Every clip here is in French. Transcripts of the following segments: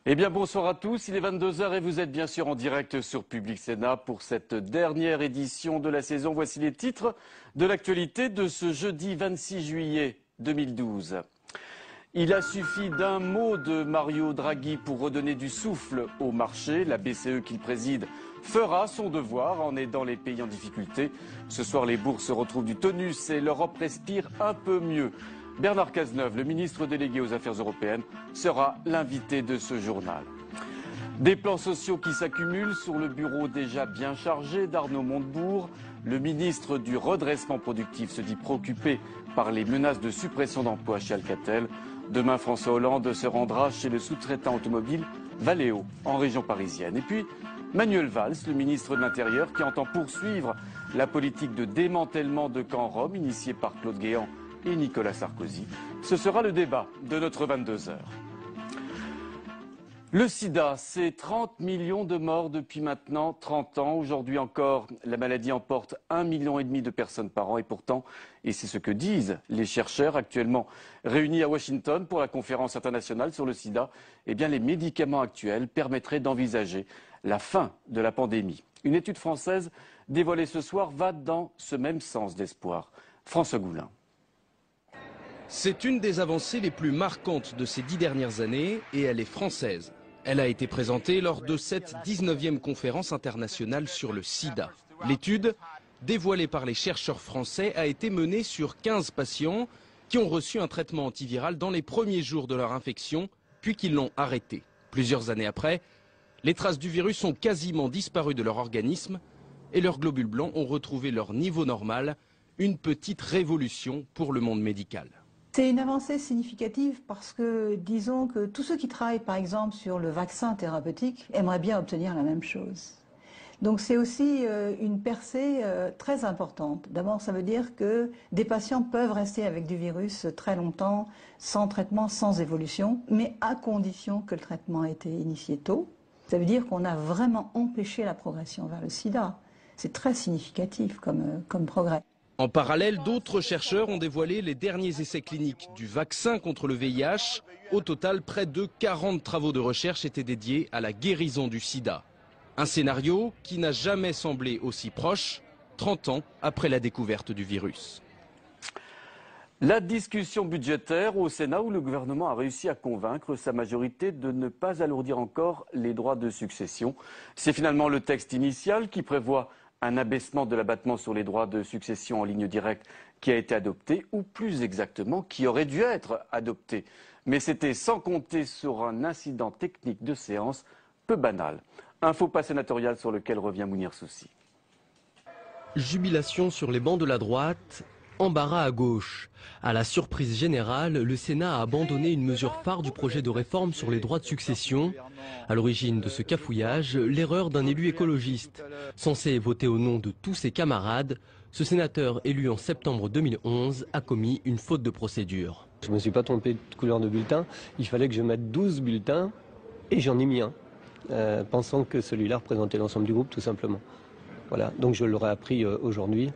Eh bien bonsoir à tous, il est 22 h et vous êtes bien sûr en direct sur Public Sénat pour cette dernière édition de la saison. Voici les titres de l'actualité de ce jeudi 26 juillet 2012. Il a suffi d'un mot de Mario Draghi pour redonner du souffle au marché. La BCE qu'il préside fera son devoir en aidant les pays en difficulté. Ce soir, les bourses retrouvent du tonus et l'Europe respire un peu mieux. Bernard Cazeneuve, le ministre délégué aux Affaires européennes, sera l'invité de ce journal. Des plans sociaux qui s'accumulent sur le bureau déjà bien chargé d'Arnaud Montebourg. Le ministre du redressement productif se dit préoccupé par les menaces de suppression d'emplois chez Alcatel. Demain, François Hollande se rendra chez le sous-traitant automobile Valeo, en région parisienne. Et puis, Manuel Valls, le ministre de l'Intérieur, qui entend poursuivre la politique de démantèlement de camps roms initiée par Claude Guéant et Nicolas Sarkozy. Ce sera le débat de notre 22 h. Le sida, c'est 30 millions de morts depuis maintenant 30 ans. Aujourd'hui encore, la maladie emporte 1,5 million de personnes par an. Et pourtant, et c'est ce que disent les chercheurs actuellement réunis à Washington pour la conférence internationale sur le sida, eh bien les médicaments actuels permettraient d'envisager la fin de la pandémie. Une étude française dévoilée ce soir va dans ce même sens d'espoir. François Goulin. C'est une des avancées les plus marquantes de ces 10 dernières années et elle est française. Elle a été présentée lors de cette 19e conférence internationale sur le sida. L'étude, dévoilée par les chercheurs français, a été menée sur 15 patients qui ont reçu un traitement antiviral dans les premiers jours de leur infection, puis qui l'ont arrêté. Plusieurs années après, les traces du virus ont quasiment disparu de leur organisme et leurs globules blancs ont retrouvé leur niveau normal, une petite révolution pour le monde médical. C'est une avancée significative parce que, disons que tous ceux qui travaillent par exemple sur le vaccin thérapeutique aimeraient bien obtenir la même chose. Donc c'est aussi une percée très importante. D'abord, ça veut dire que des patients peuvent rester avec du virus très longtemps, sans traitement, sans évolution, mais à condition que le traitement ait été initié tôt. Ça veut dire qu'on a vraiment empêché la progression vers le sida. C'est très significatif comme progrès. En parallèle, d'autres chercheurs ont dévoilé les derniers essais cliniques du vaccin contre le VIH. Au total, près de 40 travaux de recherche étaient dédiés à la guérison du sida. Un scénario qui n'a jamais semblé aussi proche, 30 ans après la découverte du virus. La discussion budgétaire au Sénat où le gouvernement a réussi à convaincre sa majorité de ne pas alourdir encore les droits de succession. C'est finalement le texte initial qui prévoit un abaissement de l'abattement sur les droits de succession en ligne directe qui a été adopté, ou plus exactement, qui aurait dû être adopté. Mais c'était sans compter sur un incident technique de séance peu banal. Un faux pas sénatorial sur lequel revient Mounir Soussi. Jubilation sur les bancs de la droite, embarras à gauche. À la surprise générale, le Sénat a abandonné une mesure phare du projet de réforme sur les droits de succession. À l'origine de ce cafouillage, l'erreur d'un élu écologiste. Censé voter au nom de tous ses camarades, ce sénateur élu en septembre 2011 a commis une faute de procédure. Je ne me suis pas trompé de couleur de bulletin. Il fallait que je mette 12 bulletins et j'en ai mis un, pensant que celui-là représentait l'ensemble du groupe tout simplement. Voilà, donc je l'aurais appris aujourd'hui.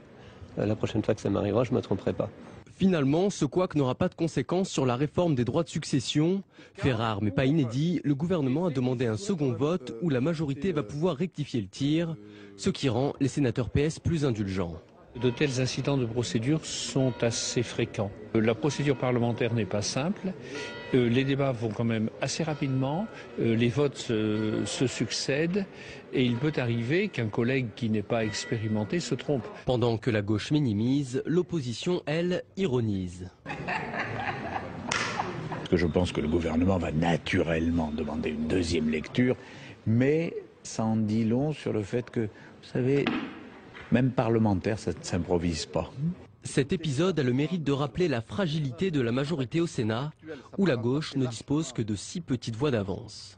La prochaine fois que ça m'arrivera, je ne me tromperai pas. Finalement, ce couac n'aura pas de conséquences sur la réforme des droits de succession. Fait rare mais pas inédit, le gouvernement a demandé un second vote où la majorité va pouvoir rectifier le tir, ce qui rend les sénateurs PS plus indulgents. De tels incidents de procédure sont assez fréquents. La procédure parlementaire n'est pas simple. Les débats vont quand même assez rapidement, les votes se succèdent et il peut arriver qu'un collègue qui n'est pas expérimenté se trompe. Pendant que la gauche minimise, l'opposition, elle, ironise. Je pense que le gouvernement va naturellement demander une deuxième lecture, mais ça en dit long sur le fait que, vous savez, même parlementaire, ça ne s'improvise pas. Cet épisode a le mérite de rappeler la fragilité de la majorité au Sénat, où la gauche ne dispose que de 6 petites voix d'avance.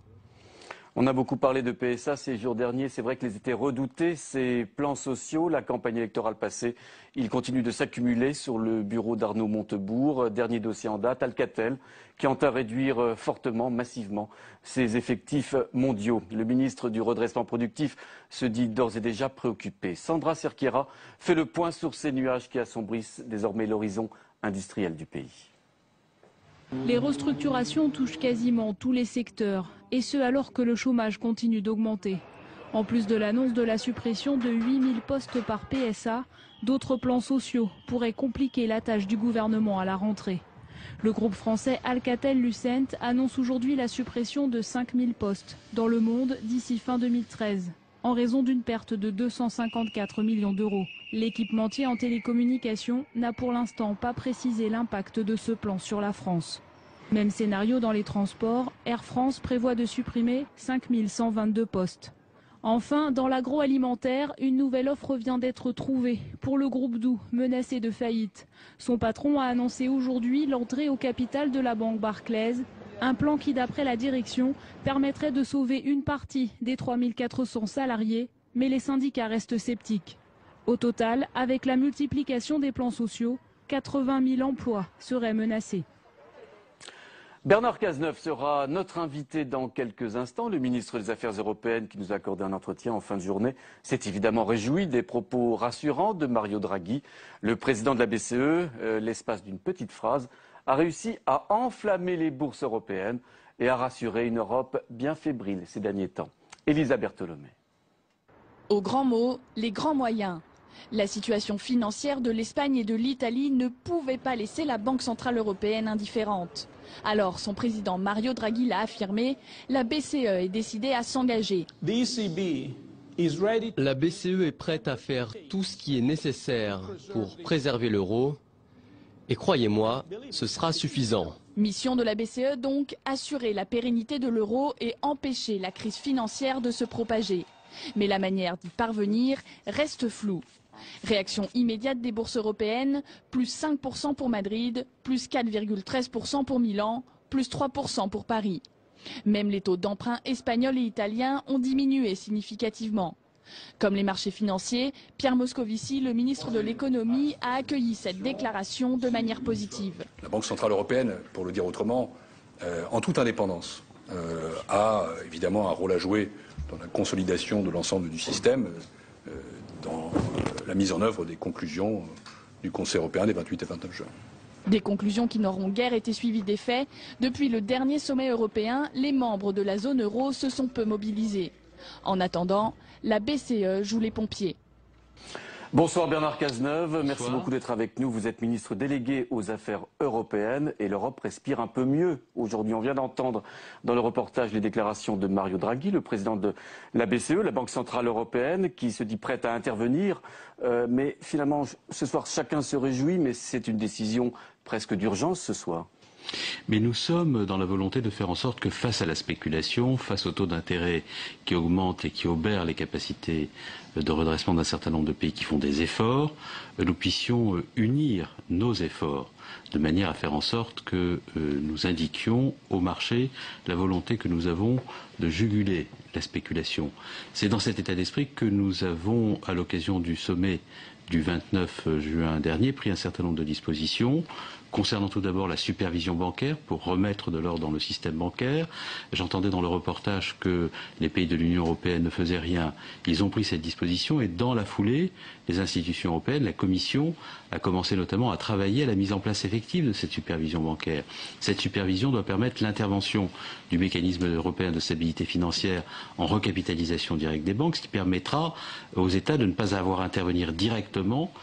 On a beaucoup parlé de PSA ces jours derniers. C'est vrai qu'ils étaient redoutés, ces plans sociaux. La campagne électorale passée, ils continuent de s'accumuler sur le bureau d'Arnaud Montebourg. Dernier dossier en date, Alcatel, qui entend réduire fortement, massivement, ses effectifs mondiaux. Le ministre du redressement productif se dit d'ores et déjà préoccupé. Sandra Cerqueira fait le point sur ces nuages qui assombrissent désormais l'horizon industriel du pays. Les restructurations touchent quasiment tous les secteurs, et ce alors que le chômage continue d'augmenter. En plus de l'annonce de la suppression de 8000 postes par PSA, d'autres plans sociaux pourraient compliquer la tâche du gouvernement à la rentrée. Le groupe français Alcatel-Lucent annonce aujourd'hui la suppression de 5000 postes dans le monde d'ici fin 2013, en raison d'une perte de 254 millions d'euros. L'équipementier en télécommunications n'a pour l'instant pas précisé l'impact de ce plan sur la France. Même scénario dans les transports, Air France prévoit de supprimer 5122 postes. Enfin, dans l'agroalimentaire, une nouvelle offre vient d'être trouvée pour le groupe Doux, menacé de faillite. Son patron a annoncé aujourd'hui l'entrée au capital de la banque Barclays, un plan qui, d'après la direction, permettrait de sauver une partie des 3400 salariés, mais les syndicats restent sceptiques. Au total, avec la multiplication des plans sociaux, 80 000 emplois seraient menacés. Bernard Cazeneuve sera notre invité dans quelques instants. Le ministre des Affaires européennes qui nous a accordé un entretien en fin de journée s'est évidemment réjoui des propos rassurants de Mario Draghi. Le président de la BCE, l'espace d'une petite phrase, a réussi à enflammer les bourses européennes et à rassurer une Europe bien fébrile ces derniers temps. Elisa Bertolomé. Aux grands mots, les grands moyens. La situation financière de l'Espagne et de l'Italie ne pouvait pas laisser la Banque centrale européenne indifférente. Alors, son président Mario Draghi l'a affirmé, la BCE est décidée à s'engager. La BCE est prête à faire tout ce qui est nécessaire pour préserver l'euro. Et croyez-moi, ce sera suffisant. Mission de la BCE donc, assurer la pérennité de l'euro et empêcher la crise financière de se propager. Mais la manière d'y parvenir reste floue. Réaction immédiate des bourses européennes, plus 5% pour Madrid, plus 4,13% pour Milan, plus 3% pour Paris. Même les taux d'emprunt espagnols et italiens ont diminué significativement. Comme les marchés financiers, Pierre Moscovici, le ministre de l'économie, a accueilli cette déclaration de manière positive. La Banque centrale européenne, pour le dire autrement, en toute indépendance, a évidemment un rôle à jouer dans la consolidation de l'ensemble du système, dans la mise en œuvre des conclusions du Conseil européen des 28 et 29 juin. Des conclusions qui n'auront guère été suivies des faits. Depuis le dernier sommet européen, les membres de la zone euro se sont peu mobilisés. En attendant, la BCE joue les pompiers. Bonsoir Bernard Cazeneuve, Bonsoir. Merci beaucoup d'être avec nous. Vous êtes ministre délégué aux affaires européennes et l'Europe respire un peu mieux aujourd'hui. On vient d'entendre dans le reportage les déclarations de Mario Draghi, le président de la BCE, la Banque centrale européenne, qui se dit prête à intervenir. Mais finalement, ce soir, chacun se réjouit, mais c'est une décision presque d'urgence ce soir. Mais nous sommes dans la volonté de faire en sorte que face à la spéculation, face au taux d'intérêt qui augmente et qui obère les capacités de redressement d'un certain nombre de pays qui font des efforts, nous puissions unir nos efforts de manière à faire en sorte que nous indiquions au marché la volonté que nous avons de juguler la spéculation. C'est dans cet état d'esprit que nous avons, à l'occasion du sommet du 29 juin dernier, pris un certain nombre de dispositions concernant tout d'abord la supervision bancaire pour remettre de l'ordre dans le système bancaire. J'entendais dans le reportage que les pays de l'Union européenne ne faisaient rien. Ils ont pris cette disposition et dans la foulée, les institutions européennes, la Commission, a commencé notamment à travailler à la mise en place effective de cette supervision bancaire. Cette supervision doit permettre l'intervention du mécanisme européen de stabilité financière en recapitalisation directe des banques, ce qui permettra aux États de ne pas avoir à intervenir directement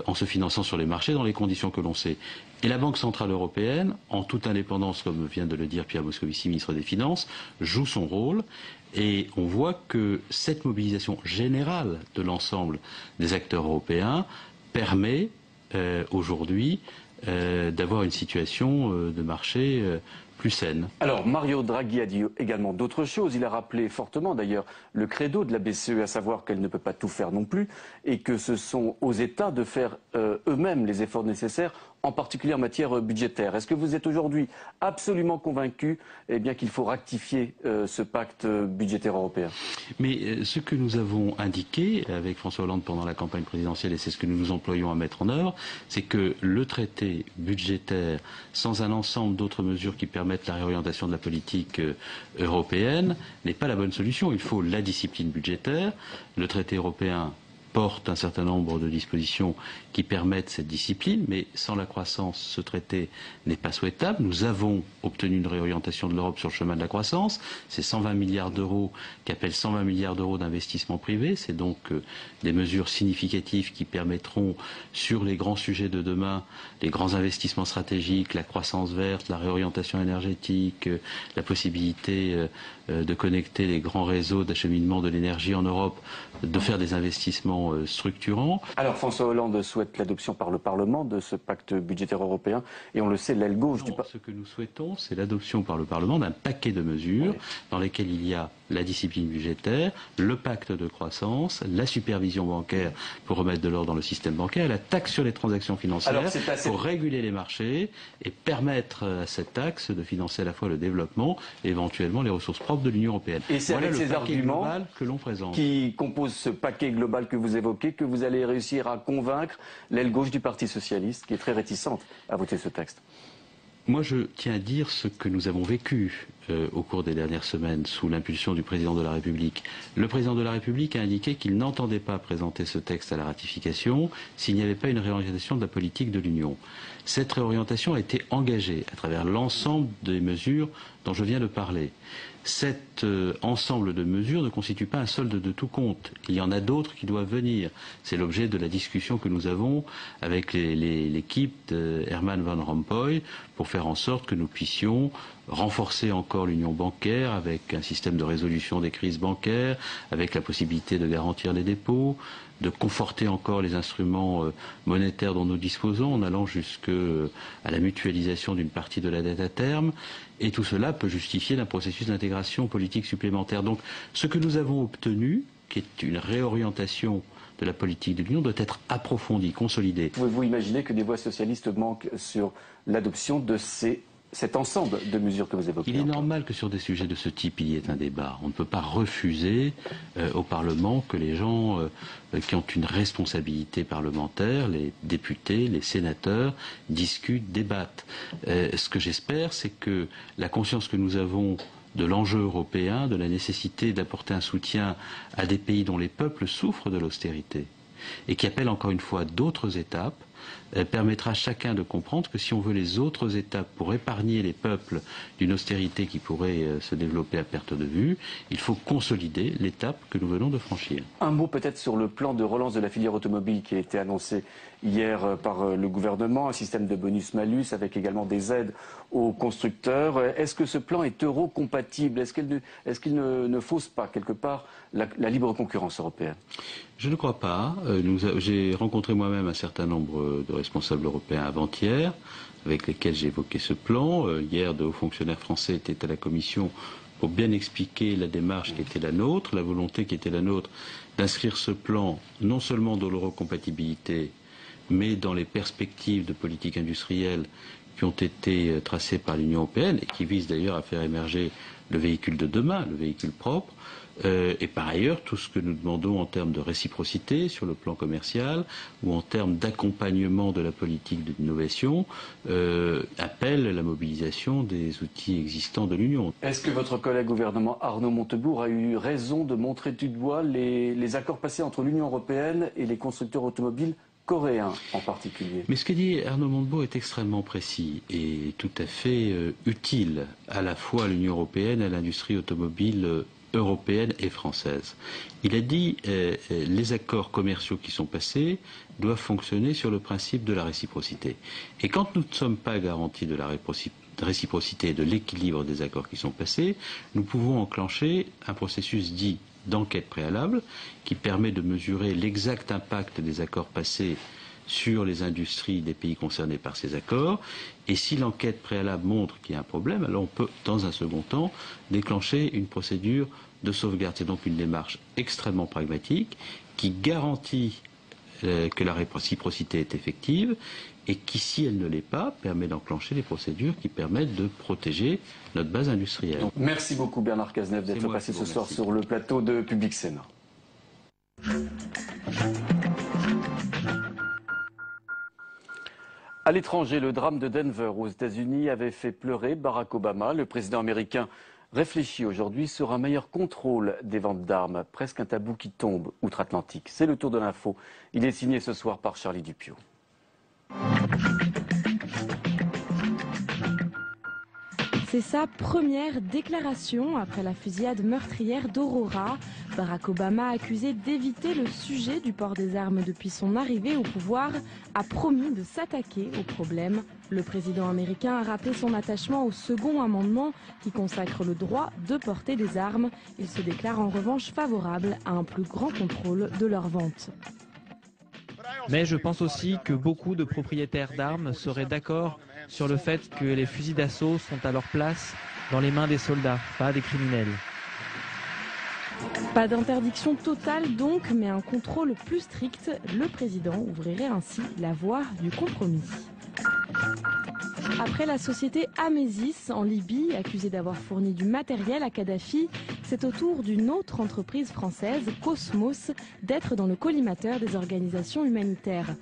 en se finançant sur les marchés dans les conditions que l'on sait. Et la Banque centrale européenne, en toute indépendance, comme vient de le dire Pierre Moscovici, ministre des Finances, joue son rôle. Et on voit que cette mobilisation générale de l'ensemble des acteurs européens permet aujourd'hui d'avoir une situation de marché plus saine. Alors, Mario Draghi a dit également d'autres choses. Il a rappelé fortement, d'ailleurs, le credo de la BCE, à savoir qu'elle ne peut pas tout faire non plus, et que ce sont aux États de faire eux-mêmes les efforts nécessaires, en particulier en matière budgétaire. Est-ce que vous êtes aujourd'hui absolument convaincu qu'il faut rectifier ce pacte budgétaire européen? Mais ce que nous avons indiqué avec François Hollande pendant la campagne présidentielle, et c'est ce que nous nous employons à mettre en œuvre, c'est que le traité budgétaire, sans un ensemble d'autres mesures qui permettent la réorientation de la politique européenne, n'est pas la bonne solution. Il faut la discipline budgétaire. Le traité européen porte un certain nombre de dispositions qui permettent cette discipline, mais sans la croissance, ce traité n'est pas souhaitable. Nous avons obtenu une réorientation de l'Europe sur le chemin de la croissance. C'est 120 milliards d'euros qui appellent 120 milliards d'euros d'investissement privé. C'est donc des mesures significatives qui permettront, sur les grands sujets de demain, les grands investissements stratégiques, la croissance verte, la réorientation énergétique, la possibilité de connecter les grands réseaux d'acheminement de l'énergie en Europe, de faire des investissements structurants. Alors François Hollande souhaite l'adoption par le Parlement de ce pacte budgétaire européen et on le sait, l'aile gauche du Ce que nous souhaitons, c'est l'adoption par le Parlement d'un paquet de mesures dans lesquelles il y a la discipline budgétaire, le pacte de croissance, la supervision bancaire pour remettre de l'ordre dans le système bancaire, la taxe sur les transactions financières pour réguler les marchés et permettre à cette taxe de financer à la fois le développement et éventuellement les ressources propres de l'Union européenne. Et c'est voilà avec le ces paquet arguments global que l'on présente, qui composent ce paquet global que vous évoquez, que vous allez réussir à convaincre l'aile gauche du Parti socialiste, qui est très réticente à voter ce texte. Moi, je tiens à dire ce que nous avons vécu au cours des dernières semaines sous l'impulsion du président de la République. Le président de la République a indiqué qu'il n'entendait pas présenter ce texte à la ratification s'il n'y avait pas une réorientation de la politique de l'Union. Cette réorientation a été engagée à travers l'ensemble des mesures dont je viens de parler. Cet ensemble de mesures ne constitue pas un solde de tout compte. Il y en a d'autres qui doivent venir. C'est l'objet de la discussion que nous avons avec l'équipe de Herman Van Rompuy pour faire en sorte que nous puissions renforcer encore l'union bancaire avec un système de résolution des crises bancaires, avec la possibilité de garantir les dépôts, de conforter encore les instruments monétaires dont nous disposons en allant jusqu'à la mutualisation d'une partie de la dette à terme. Et tout cela peut justifier d'un processus d'intégration politique supplémentaire. Donc ce que nous avons obtenu, qui est une réorientation de la politique de l'Union, doit être approfondi, consolidé. Pouvez-vous imaginer que des voix socialistes manquent sur l'adoption de cet ensemble de mesures que vous évoquez? Il est normal que sur des sujets de ce type, il y ait un débat. On ne peut pas refuser au Parlement que les gens qui ont une responsabilité parlementaire, les députés, les sénateurs, discutent, débattent. Ce que j'espère, c'est que la conscience que nous avons de l'enjeu européen, de la nécessité d'apporter un soutien à des pays dont les peuples souffrent de l'austérité et qui appellent encore une fois d'autres étapes, permettra à chacun de comprendre que si on veut les autres étapes pour épargner les peuples d'une austérité qui pourrait se développer à perte de vue, il faut consolider l'étape que nous venons de franchir. Un mot peut-être sur le plan de relance de la filière automobile qui a été annoncé hier par le gouvernement, un système de bonus-malus avec également des aides aux constructeurs. Est-ce que ce plan est euro-compatible? Est-ce qu'il ne fausse pas quelque part la libre concurrence européenne? Je ne crois pas. J'ai rencontré moi-même un certain nombre de responsables européens avant-hier, avec lesquels j'ai évoqué ce plan. Hier, de hauts fonctionnaires français étaient à la Commission pour bien expliquer la démarche qui était la nôtre, la volonté qui était la nôtre d'inscrire ce plan non seulement dans l'eurocompatibilité, mais dans les perspectives de politique industrielle qui ont été tracées par l'Union européenne et qui visent d'ailleurs à faire émerger le véhicule de demain, le véhicule propre. Et par ailleurs, tout ce que nous demandons en termes de réciprocité sur le plan commercial ou en termes d'accompagnement de la politique d'innovation appelle la mobilisation des outils existants de l'Union. Est-ce que votre collègue gouvernement Arnaud Montebourg a eu raison de montrer du doigt les accords passés entre l'Union européenne et les constructeurs automobiles coréens en particulier? Mais ce que dit Arnaud Montebourg est extrêmement précis et tout à fait utile à la fois à l'Union européenne et à l'industrie automobile européenne et française. Il a dit les accords commerciaux qui sont passés doivent fonctionner sur le principe de la réciprocité. Et quand nous ne sommes pas garantis de la réciprocité et de l'équilibre des accords qui sont passés, nous pouvons enclencher un processus dit d'enquête préalable qui permet de mesurer l'exact impact des accords passés sur les industries des pays concernés par ces accords. Et si l'enquête préalable montre qu'il y a un problème, alors on peut, dans un second temps, déclencher une procédure de sauvegarde. C'est donc une démarche extrêmement pragmatique qui garantit que la réciprocité est effective et qui, si elle ne l'est pas, permet d'enclencher les procédures qui permettent de protéger notre base industrielle. Donc, merci beaucoup Bernard Cazeneuve d'être passé ce soir sur le plateau de Public Sénat. À l'étranger, le drame de Denver aux États-Unis avait fait pleurer Barack Obama. Le président américain réfléchit aujourd'hui sur un meilleur contrôle des ventes d'armes, presque un tabou qui tombe outre-Atlantique. C'est le tour de l'info. Il est signé ce soir par Charlie Dupieux. C'est sa première déclaration après la fusillade meurtrière d'Aurora. Barack Obama, accusé d'éviter le sujet du port des armes depuis son arrivée au pouvoir, a promis de s'attaquer au problème. Le président américain a rappelé son attachement au second amendement qui consacre le droit de porter des armes. Il se déclare en revanche favorable à un plus grand contrôle de leur vente. Mais je pense aussi que beaucoup de propriétaires d'armes seraient d'accord sur le fait que les fusils d'assaut sont à leur place dans les mains des soldats, pas des criminels. Pas d'interdiction totale donc, mais un contrôle plus strict. Le président ouvrirait ainsi la voie du compromis. Après la société Amesis en Libye, accusée d'avoir fourni du matériel à Kadhafi, c'est au tour d'une autre entreprise française, Cosmos, d'être dans le collimateur des organisations humanitaires.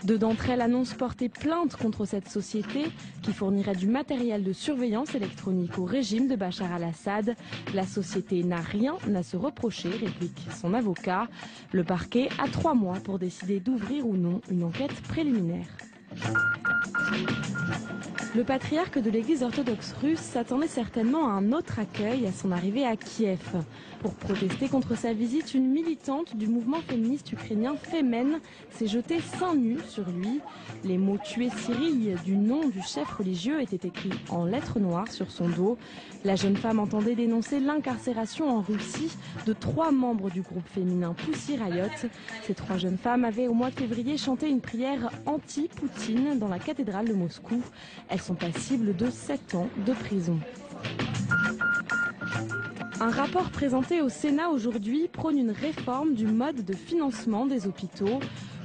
Deux d'entre elles annoncent porter plainte contre cette société qui fournirait du matériel de surveillance électronique au régime de Bachar al-Assad. La société n'a rien à se reprocher, réplique son avocat. Le parquet a 3 mois pour décider d'ouvrir ou non une enquête préliminaire. Le patriarche de l'église orthodoxe russe s'attendait certainement à un autre accueil à son arrivée à Kiev. Pour protester contre sa visite, une militante du mouvement féministe ukrainien Femen s'est jetée seins nus sur lui. Les mots « tuer Cyrille » du nom du chef religieux étaient écrits en lettres noires sur son dos. La jeune femme entendait dénoncer l'incarcération en Russie de 3 membres du groupe féminin Pussy Riot. Ces 3 jeunes femmes avaient au mois de février chanté une prière anti-Poutine dans la cathédrale de Moscou. Elles sont passibles de 7 ans de prison. Un rapport présenté au Sénat aujourd'hui prône une réforme du mode de financement des hôpitaux.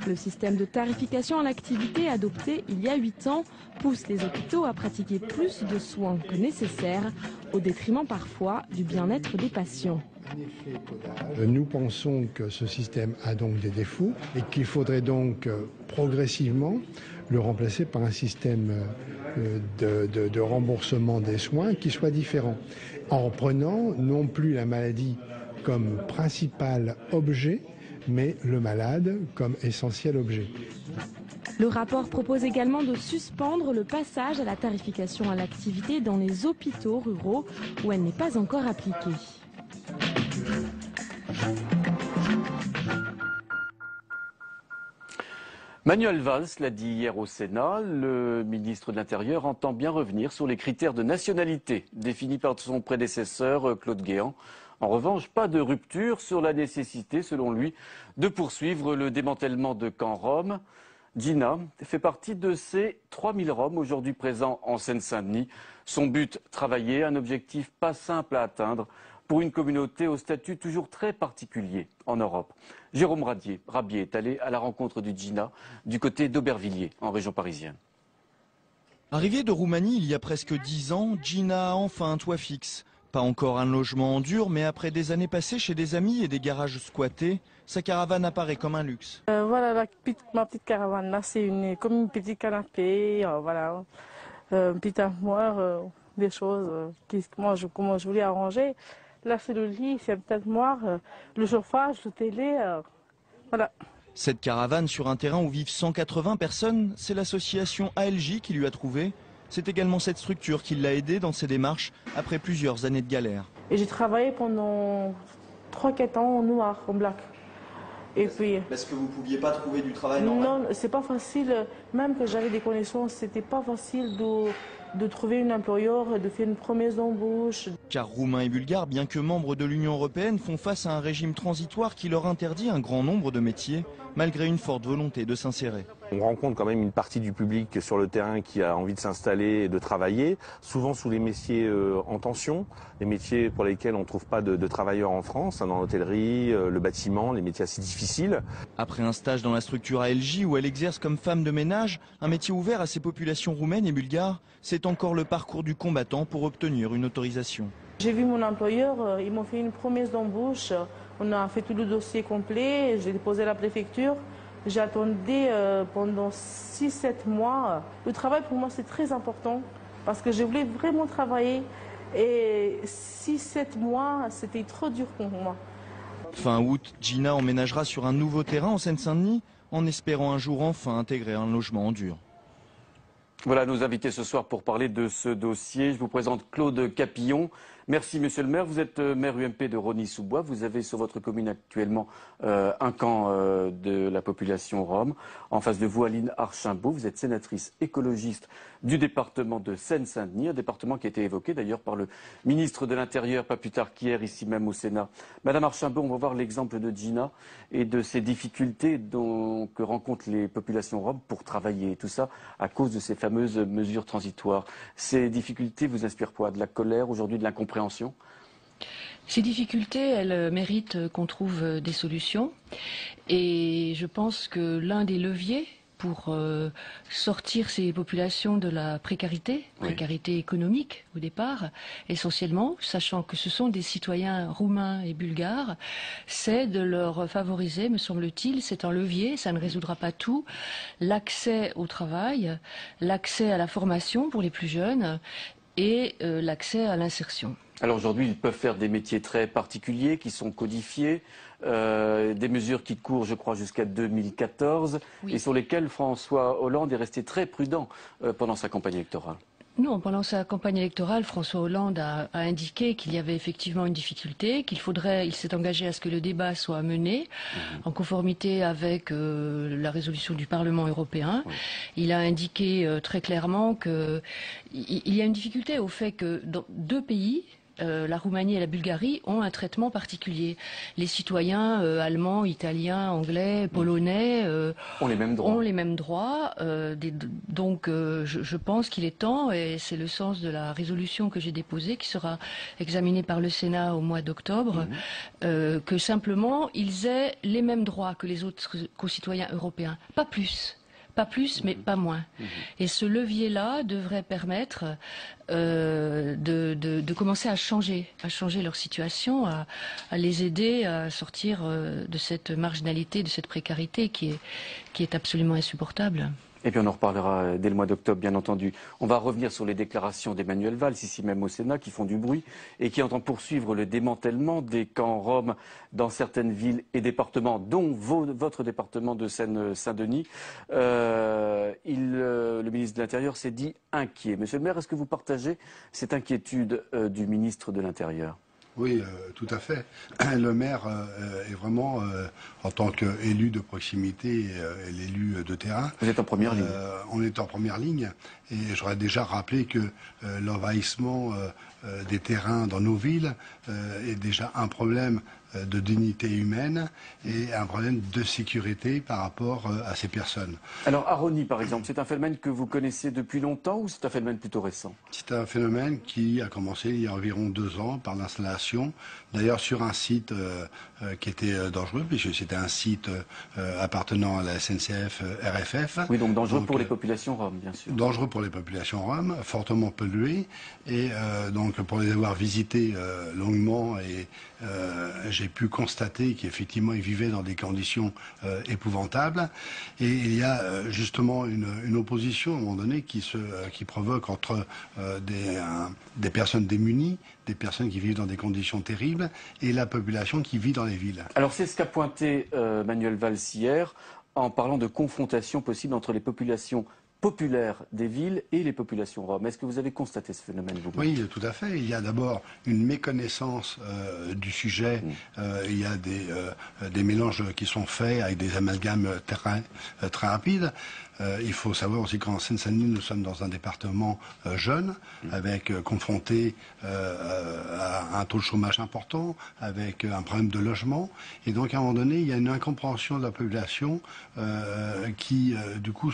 Le système de tarification à l'activité adopté il y a 8 ans pousse les hôpitaux à pratiquer plus de soins que nécessaire, au détriment parfois du bien-être des patients. Nous pensons que ce système a donc des défauts et qu'il faudrait donc progressivement le remplacer par un système de remboursement des soins qui soit différent, en reprenant non plus la maladie comme principal objet, mais le malade comme essentiel objet. Le rapport propose également de suspendre le passage à la tarification à l'activité dans les hôpitaux ruraux où elle n'est pas encore appliquée. Manuel Valls l'a dit hier au Sénat, le ministre de l'Intérieur entend bien revenir sur les critères de nationalité définis par son prédécesseur Claude Guéant. En revanche, pas de rupture sur la nécessité, selon lui, de poursuivre le démantèlement de camps roms. Gina fait partie de ces 3000 Roms aujourd'hui présents en Seine-Saint-Denis. Son but, travailler, un objectif pas simple à atteindre pour une communauté au statut toujours très particulier en Europe. Jérôme Rabier est allé à la rencontre du Gina du côté d'Aubervilliers, en région parisienne. Arrivée de Roumanie il y a presque 10 ans, Gina a enfin un toit fixe. Pas encore un logement en dur, mais après des années passées chez des amis et des garages squattés, sa caravane apparaît comme un luxe. Voilà ma petite caravane, là c'est comme une petite canapé, voilà, une petite armoire, des choses comment je voulais arranger. Là c'est le lit, c'est une petite armoire, le chauffage, le télé, voilà. Cette caravane sur un terrain où vivent 180 personnes, c'est l'association ALJ qui lui a trouvé. C'est également cette structure qui l'a aidé dans ses démarches après plusieurs années de galère. Et j'ai travaillé pendant 3-4 ans en noir, en black. Et puis, parce que vous ne pouviez pas trouver du travail normal? Non, c'est pas facile. Même que j'avais des connaissances, c'était pas facile de trouver un employeur, de faire une promesse d'embauche. Car Roumains et Bulgares, bien que membres de l'Union européenne, font face à un régime transitoire qui leur interdit un grand nombre de métiers, malgré une forte volonté de s'insérer. On rencontre quand même une partie du public sur le terrain qui a envie de s'installer et de travailler, souvent sous les métiers en tension, les métiers pour lesquels on ne trouve pas de travailleurs en France, dans l'hôtellerie, le bâtiment, les métiers assez difficiles. Après un stage dans la structure ALJ où elle exerce comme femme de ménage, un métier ouvert à ces populations roumaines et bulgares, c'est encore le parcours du combattant pour obtenir une autorisation. J'ai vu mon employeur, ils m'ont fait une promesse d'embauche, on a fait tout le dossier complet, j'ai déposé à la préfecture. J'ai attendu pendant 6-7 mois. Le travail pour moi c'est très important parce que je voulais vraiment travailler Et 6-7 mois, c'était trop dur pour moi. Fin août, Gina emménagera sur un nouveau terrain en Seine-Saint-Denis, en espérant un jour enfin intégrer un logement en dur. Voilà nos invités ce soir pour parler de ce dossier. Je vous présente Claude Capillon. Merci Monsieur le maire. Vous êtes maire UMP de Rosny-sous-Bois. Vous avez sur votre commune actuellement un camp de la population rome. En face de vous, Aline Archimbaud. Vous êtes sénatrice écologiste du département de Seine-Saint-Denis, un département qui a été évoqué d'ailleurs par le ministre de l'Intérieur, pas plus tard qu'hier, ici même au Sénat. Madame Archimbaud, on va voir l'exemple de Gina et de ces difficultés que rencontrent les populations roms pour travailler. Tout ça à cause de ces fameuses mesures transitoires. Ces difficultés vous inspirent quoi? De la colère, aujourd'hui de l'incompréhension? Ces difficultés, elles méritent qu'on trouve des solutions. Et je pense que l'un des leviers pour sortir ces populations de la précarité, précarité économique au départ, essentiellement, sachant que ce sont des citoyens roumains et bulgares, c'est de leur favoriser, me semble-t-il, c'est un levier, ça ne résoudra pas tout, l'accès au travail, l'accès à la formation pour les plus jeunes et l'accès à l'insertion. Alors aujourd'hui, ils peuvent faire des métiers très particuliers qui sont codifiés, des mesures qui courent, je crois, jusqu'à 2014 et sur lesquelles François Hollande est resté très prudent pendant sa campagne électorale. Non, pendant sa campagne électorale, François Hollande a indiqué qu'il y avait effectivement une difficulté, il s'est engagé à ce que le débat soit mené en conformité avec la résolution du Parlement européen. Il a indiqué très clairement qu'il y a une difficulté au fait que dans deux pays, la Roumanie et la Bulgarie ont un traitement particulier. Les citoyens allemands, italiens, anglais, polonais ont les mêmes droits. Donc je pense qu'il est temps, et c'est le sens de la résolution que j'ai déposée, qui sera examinée par le Sénat au mois d'octobre, que simplement ils aient les mêmes droits que les autres concitoyens européens. Pas plus. Pas plus, mais pas moins. Et ce levier-là devrait permettre de commencer à changer leur situation, à les aider à sortir de cette marginalité, de cette précarité qui est absolument insupportable. Et puis on en reparlera dès le mois d'octobre, bien entendu. On va revenir sur les déclarations d'Emmanuel Valls, ici même au Sénat, qui font du bruit et qui entend poursuivre le démantèlement des camps roms dans certaines villes et départements, dont votre département de Seine-Saint-Denis. Le ministre de l'Intérieur s'est dit inquiet. Monsieur le maire, est-ce que vous partagez cette inquiétude du ministre de l'Intérieur ? Oui, tout à fait. Le maire est vraiment, en tant qu'élu de proximité, l'élu de terrain. Vous êtes en première ligne. On est en première ligne. Et j'aurais déjà rappelé que l'envahissement des terrains dans nos villes est déjà un problème de dignité humaine et un problème de sécurité par rapport à ces personnes. Alors à Rosny, par exemple, c'est un phénomène que vous connaissez depuis longtemps ou c'est un phénomène plutôt récent? C'est un phénomène qui a commencé il y a environ 2 ans par l'installation, d'ailleurs sur un site qui était dangereux, puisque c'était un site appartenant à la SNCF RFF. Oui, donc dangereux pour les populations roms, bien sûr. Dangereux pour les populations roms, fortement pollué, et donc pour les avoir visités longuement, et j'ai pu constater qu'effectivement ils vivaient dans des conditions épouvantables, et il y a justement une opposition à un moment donné qui provoque entre des personnes démunies, des personnes qui vivent dans des conditions terribles, et la population qui vit dans les villes. Alors c'est ce qu'a pointé Manuel Valls hier en parlant de confrontation possible entre les populations populaires des villes et les populations roms. Est-ce que vous avez constaté ce phénomène, vous? Oui, tout à fait. Il y a d'abord une méconnaissance du sujet. Il y a des mélanges qui sont faits avec des amalgames très rapides. Il faut savoir aussi qu'en Seine-Saint-Denis, nous sommes dans un département jeune, avec confronté à un taux de chômage important, avec un problème de logement. Et donc, à un moment donné, il y a une incompréhension de la population qui, du coup,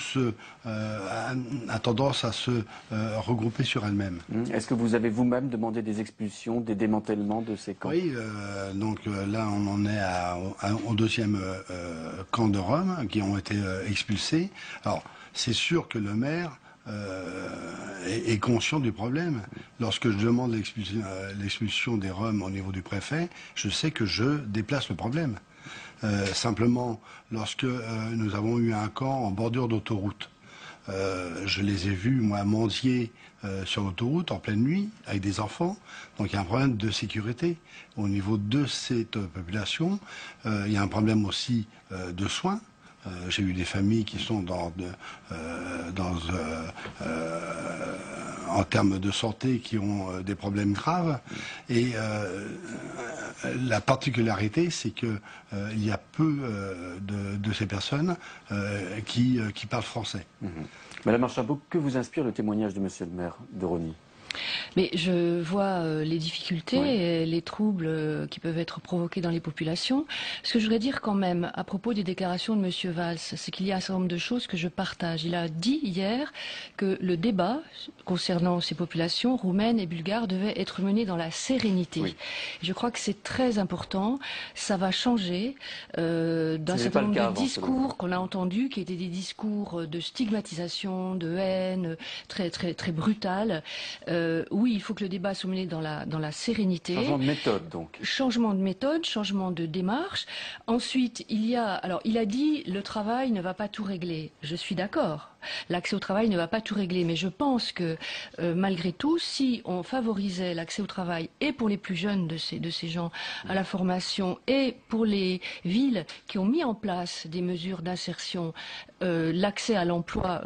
a tendance à se regrouper sur elle-même. Est-ce que vous avez vous-même demandé des expulsions, des démantèlements de ces camps? Oui, donc là, on en est au 2e camp de Roms qui ont été expulsés. Alors, c'est sûr que le maire est conscient du problème. Lorsque je demande l'expulsion des Roms au niveau du préfet, je sais que je déplace le problème. Simplement, lorsque nous avons eu un camp en bordure d'autoroute, je les ai vus, moi, mendier sur l'autoroute en pleine nuit avec des enfants. Donc il y a un problème de sécurité au niveau de cette population. Il y a un problème aussi de soins. J'ai eu des familles qui sont en termes de santé qui ont des problèmes graves. Et la particularité, c'est que il y a peu de ces personnes qui parlent français. Madame Archambault, que vous inspire le témoignage de Monsieur le maire de Rosny? Mais je vois les difficultés et les troubles qui peuvent être provoqués dans les populations. Ce que je voudrais dire quand même à propos des déclarations de M. Valls, c'est qu'il y a un certain nombre de choses que je partage. Il a dit hier que le débat concernant ces populations roumaines et bulgares devait être mené dans la sérénité. Oui. Je crois que c'est très important. Ça va changer d'un certain nombre de discours qu'on a entendus, qui étaient des discours de stigmatisation, de haine, très brutal. Oui, il faut que le débat soit mené dans la sérénité. Changement de méthode, donc. Changement de méthode, changement de démarche. Ensuite, il a dit le travail ne va pas tout régler. Je suis d'accord. L'accès au travail ne va pas tout régler, mais je pense que malgré tout, si on favorisait l'accès au travail et pour les plus jeunes de ces gens à la formation et pour les villes qui ont mis en place des mesures d'insertion, l'accès à l'emploi,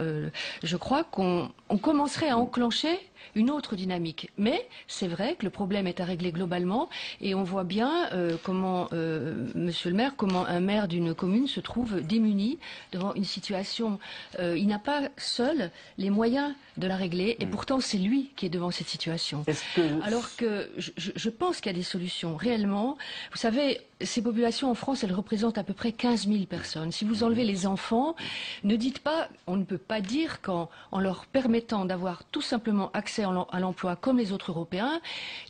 je crois qu'on commencerait à enclencher une autre dynamique. Mais c'est vrai que le problème est à régler globalement et on voit bien Monsieur le maire, comment un maire d'une commune se trouve démuni devant une situation. Il n'a pas seul les moyens de la régler et pourtant c'est lui qui est devant cette situation. Alors que je pense qu'il y a des solutions réellement. Vous savez, ces populations en France, elles représentent à peu près 15 000 personnes. Si vous enlevez les enfants, ne dites pas, on ne peut pas dire qu'en leur permettant d'avoir tout simplement accès à l'emploi comme les autres Européens,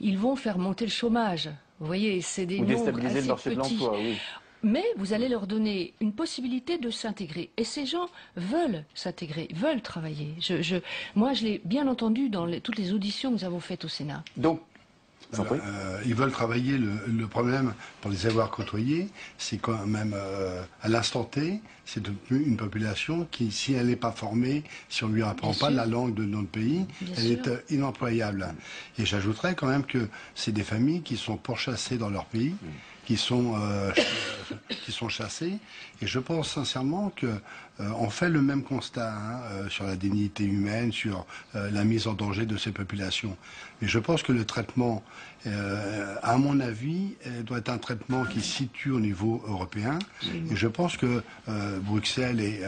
ils vont faire monter le chômage. Vous voyez, c'est des nombres assez petits. Le marché de l'emploi, oui. Mais vous allez leur donner une possibilité de s'intégrer. Et ces gens veulent s'intégrer, veulent travailler. Moi, je l'ai bien entendu dans toutes les auditions que nous avons faites au Sénat. Donc, ils veulent travailler. Le problème, pour les avoir côtoyés, c'est quand même, à l'instant T, c'est une population qui, si elle n'est pas formée, si on ne lui apprend pas la langue de notre pays, elle est inemployable. Et j'ajouterais quand même que c'est des familles qui sont pourchassées dans leur pays, qui sont chassés. Et je pense sincèrement qu'on fait le même constat sur la dignité humaine, sur la mise en danger de ces populations. Mais je pense que le traitement, à mon avis, doit être un traitement qui se situe au niveau européen. Et je pense que Bruxelles et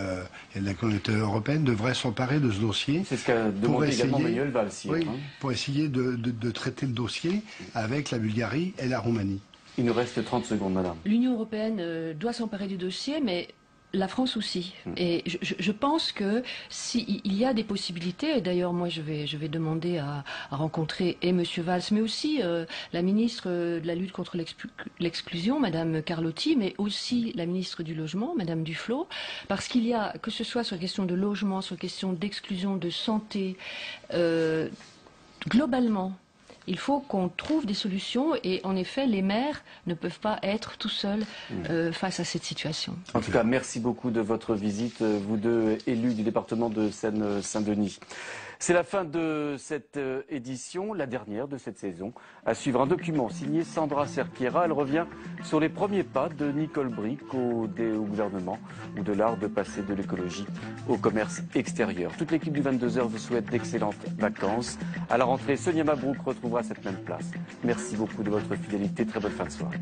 la communauté européenne devraient s'emparer de ce dossier. C'est ce qu'a demandé également Manuel Valls. Oui, pour essayer de traiter le dossier avec la Bulgarie et la Roumanie. Il nous reste 30 secondes, madame. L'Union européenne doit s'emparer du dossier, mais la France aussi. Et je pense que s'il y a des possibilités, et d'ailleurs moi je vais demander à rencontrer et M. Valls, mais aussi la ministre de la lutte contre l'exclusion, Mme Carlotti, mais aussi la ministre du Logement, Mme Duflot, parce qu'il y a, que ce soit sur la question de logement, sur la question d'exclusion, de santé, globalement, il faut qu'on trouve des solutions et en effet, les maires ne peuvent pas être tout seuls face à cette situation. En tout cas, merci beaucoup de votre visite, vous deux élus du département de Seine-Saint-Denis. C'est la fin de cette édition, la dernière de cette saison. À suivre un document signé Sandra Serpiera. Elle revient sur les premiers pas de Nicole Bricq au gouvernement ou de l'art de passer de l'écologie au commerce extérieur. Toute l'équipe du 22h vous souhaite d'excellentes vacances. À la rentrée, Sonia Mabrouk retrouvera cette même place. Merci beaucoup de votre fidélité. Très bonne fin de soirée.